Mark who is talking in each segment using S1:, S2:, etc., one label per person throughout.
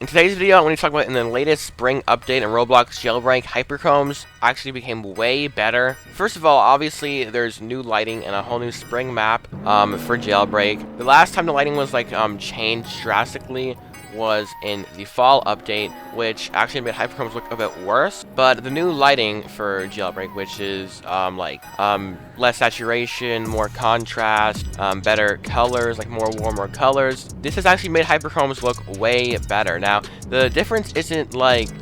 S1: In today's video, I'm going to talk about in the latest spring update in Roblox Jailbreak, HYPERCHROMES actually became way better. First of all, obviously, there's new lighting and a whole new spring map for Jailbreak. The last time the lighting was changed drastically was in the fall update, which actually made HYPERCHROMES look a bit worse. But the new lighting for Jailbreak, which is less saturation, more contrast, better colors, like more warmer colors, this has actually made HYPERCHROMES look way better. Now, the difference isn't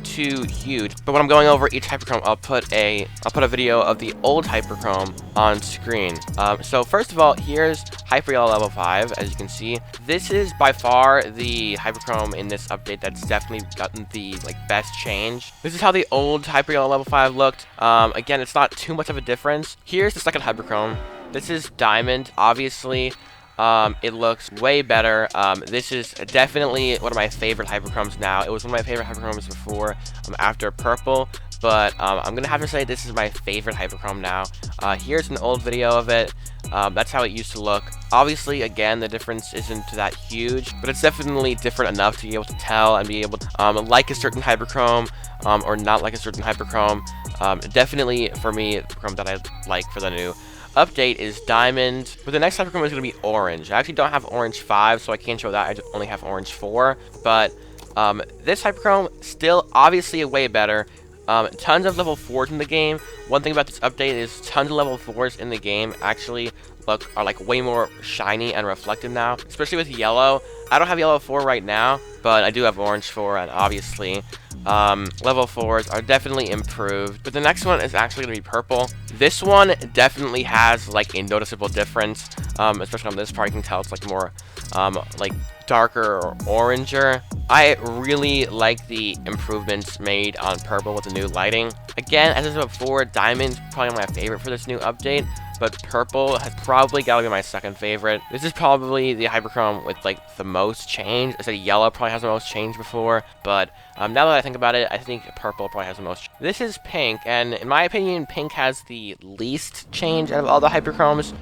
S1: too huge, but when I'm going over each HYPERCHROME, I'll put a video of the old HYPERCHROME on screen. So first of all, here's Hyper Yellow level 5. As you can see, this is by far the HYPERCHROME in this update that's definitely gotten the best change. This is how the old Hyper Yellow level 5 looked. Again, it's not too much of a difference. Here's the second HYPERCHROME. This is Diamond. Obviously, it looks way better. This is definitely one of my favorite HYPERCHROMEs now. It was one of my favorite HYPERCHROMEs before, after Purple, but I'm gonna have to say this is my favorite HYPERCHROME now. Here's an old video of it. That's how it used to look. Obviously, again, the difference isn't that huge, but it's definitely different enough to be able to tell and be able to like a certain HYPERCHROME or not like a certain HYPERCHROME. Definitely, for me, the Chrome that I like for the new update is Diamond, but the next HYPERCHROME is going to be Orange. I actually don't have Orange 5, so I can't show that. I just only have Orange 4, but this HYPERCHROME still obviously way better. Tons of level 4s in the game. One thing about this update is tons of level 4s in the game actually are way more shiny and reflective now, especially with yellow. I don't have yellow 4 right now, but I do have orange 4, and obviously level 4s are definitely improved. But the next one is actually going to be purple. This one definitely has a noticeable difference, especially on this part. You can tell it's more darker or oranger. I really like the improvements made on purple with the new lighting. Again, as I said before, Diamond's probably my favorite for this new update, but purple has probably got to be my second favorite. This is probably the HYPERCHROME with the most change. I said yellow probably has the most change before, but now that I think about it, I think purple probably has the most. This is pink, and in my opinion, pink has the least change out of all the HYPERCHROMEs.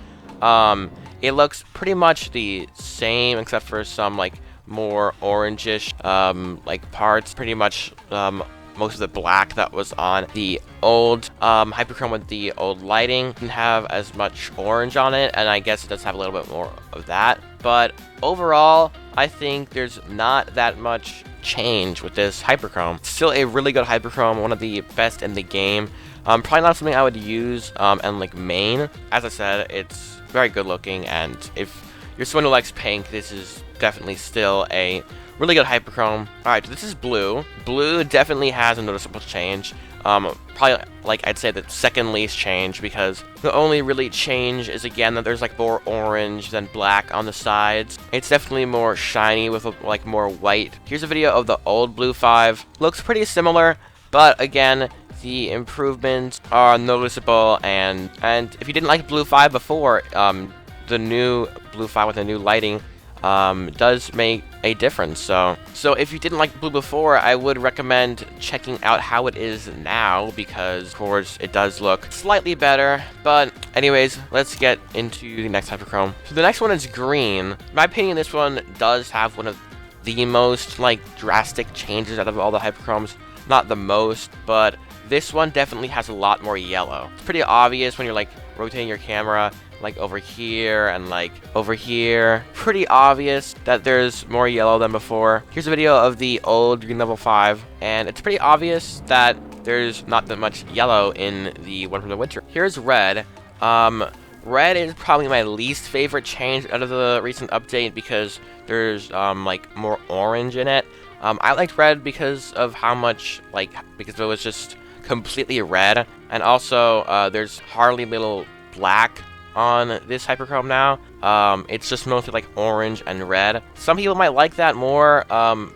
S1: It looks pretty much the same except for some more orangish parts. Pretty much most of the black that was on the old HYPERCHROME with the old lighting didn't have as much orange on it, and I guess it does have a little bit more of that. But overall, I think there's not that much change with this HYPERCHROME. Still a really good HYPERCHROME, one of the best in the game. Probably not something I would use and main. As I said, it's very good looking, and if you're someone who likes pink, this is definitely still a really good HYPERCHROME. Alright, so this is blue. Blue definitely has a noticeable change. Probably, I'd say the second least change, because the only really change is, again, that there's more orange than black on the sides. It's definitely more shiny with more white. Here's a video of the old blue 5. Looks pretty similar, but again, the improvements are noticeable, and if you didn't like blue 5 before, the new blue 5 with the new lighting does make a difference. So if you didn't like blue before, I would recommend checking out how it is now, because of course it does look slightly better. But anyways, let's get into the next HYPERCHROME. So the next one is green. In my opinion, this one does have one of the most drastic changes out of all the HYPERCHROMEs. Not the most, but this one definitely has a lot more yellow. It's pretty obvious when you're rotating your camera over here and over here. Pretty obvious that there's more yellow than before. Here's a video of the old green level 5, and it's pretty obvious that there's not that much yellow in the one from the winter. Here's red. Red is probably my least favorite change out of the recent update, because there's more orange in it. I liked red because of how much because it was just completely red, and also there's hardly little black on this HYPERCHROME now. It's just mostly orange and red. Some people might like that more.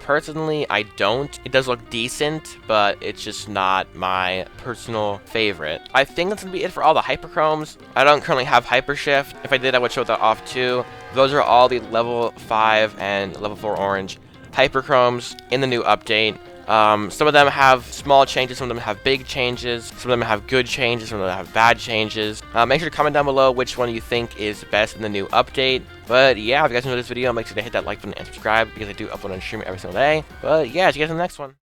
S1: Personally, I don't. It does look decent, but it's just not my personal favorite. I think that's gonna be it for all the HYPERCHROMEs. I don't currently have HYPERSHIFT. If I did, I would show that off too. Those are all the level 5 and level 4 orange HYPERCHROMEs in the new update. Some of them have small changes, some of them have big changes, some of them have good changes, some of them have bad changes. Make sure to comment down below which one you think is best in the new update. But yeah, if you guys enjoyed this video, make sure to hit that like button and subscribe because I do upload and stream every single day. But yeah, see you guys in the next one.